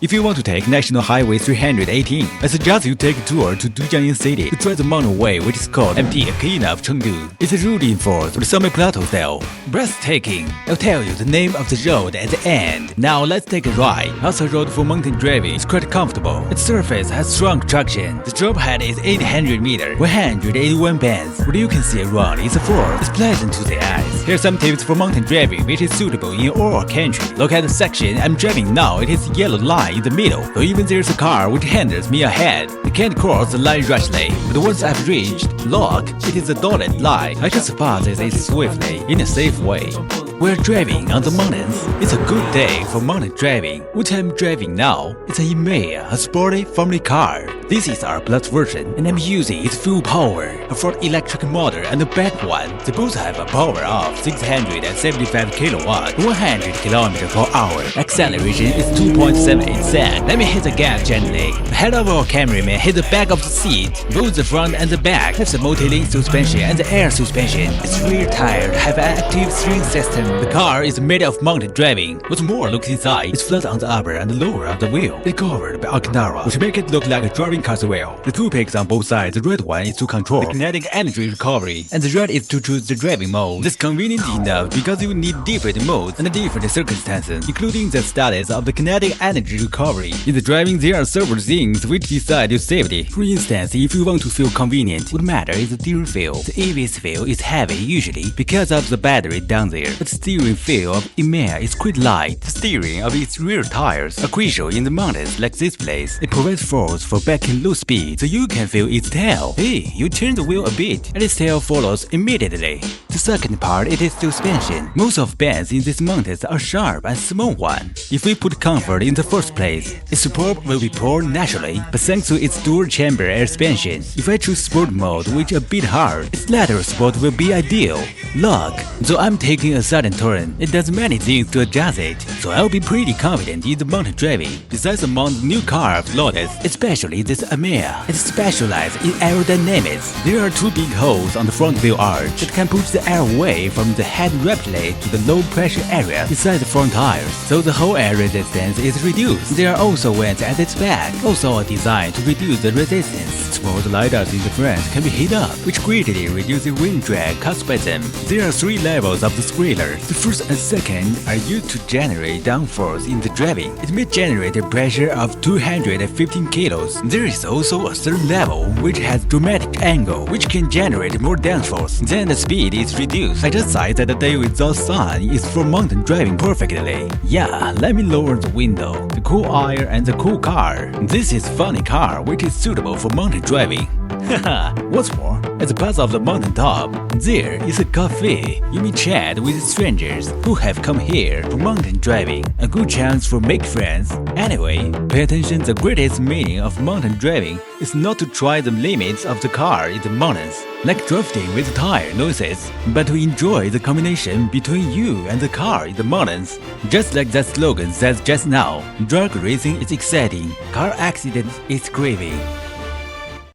If you want to take National Highway 318, I suggest you take a tour to Dujiangyan City to try the mountain way which is called MT King of Chengdu. It's a route reinforced with summit plateau style. Breathtaking! I'll tell you the name of the road at the end. Now let's take a ride. Also, road for mountain driving is quite comfortable. Its surface has strong traction. The drop height is 800 meters, 181 bands. What you can see around is a forest. It's pleasant to the eyes. Here's some tips for mountain driving which is suitable in all country. Look at the section I'm driving now. It is yellow line in the middle, so even there's a car which hinders me ahead. I can't cross the line rashly, but once I've reached, look, it is a dotted line. I can surpass it swiftly, in a safe way. We're driving on the mountains. It's a good day for mountain driving. What I'm driving now, it's a Himalaya, a sporty family car. This is our plus version, and I'm using its full power. A front electric motor and the back one. They both have a power of 675 kilowatt, 100 km per hour. Acceleration is 2.78. Let me hit the gas gently. The head of our cameraman hit the back of the seat. Both the front and the back have the multi-link suspension and the air suspension. Its rear tires have an active steering system. The car is made of mountain driving. What's more, look inside. It's flat on the upper and lower of the wheel. It's covered by Alcantara, which make it look like a driving car as well. The two pegs on both sides. The red one is to control the kinetic energy recovery, and the red is to choose the driving mode. This is convenient enough because you need different modes under different circumstances, including the status of the kinetic energy recovery. In the driving, there are several things which decide your safety. For instance, if you want to feel convenient, what matters is the steering feel. The ABS feel is heavy usually because of the battery down there, but the steering feel of Himalaya is quite light. The steering of its rear tires are crucial in the mountains like this place. It provides force for backing low speed, so you can feel its tail. Hey, you turn the wheel a bit, and its tail follows immediately. The second part is its suspension. Most of bends in these mountains are sharp and small one. If we put comfort in the first place, its support will be poor naturally, but thanks to its dual chamber air suspension, if I choose sport mode, which is a bit hard, its lateral support will be ideal. Look, though I'm taking a sudden turn, it does many things to adjust it, so I'll be pretty confident in the mountain driving. Besides among the new car of Lotus, especially this Himalaya, it specializes in aerodynamics. There are two big holes on the front wheel arch that can push the air away from the head rapidly to the low pressure area inside the front tires, so the whole air resistance is reduced. There are also vents at its back, also designed to reduce the resistance. Small lidars in the front can be heated up, which greatly reduces wind drag caused by them. There are three levels of the spoilers. The first and second are used to generate downforce in the driving. It may generate a pressure of 215 kilos. There is also a third level which has dramatic angle, which can generate more downforce. Then the speed is reduced. I just said that the day without sun is for mountain driving perfectly. Yeah, let me lower the window, the cool air and the cool car. This is funny car which is suitable for mountain driving. Haha, what's more, at the pass of the mountain top, there is a cafe. You may chat with strangers who have come here for mountain driving. A good chance for make friends. Anyway, pay attention, the greatest meaning of mountain driving is not to try the limits of the car in the mountains, like drifting with tire noises, but to enjoy the combination between you and the car in the mountains. Just like that slogan says just now, drag racing is exciting, car accidents is grieving.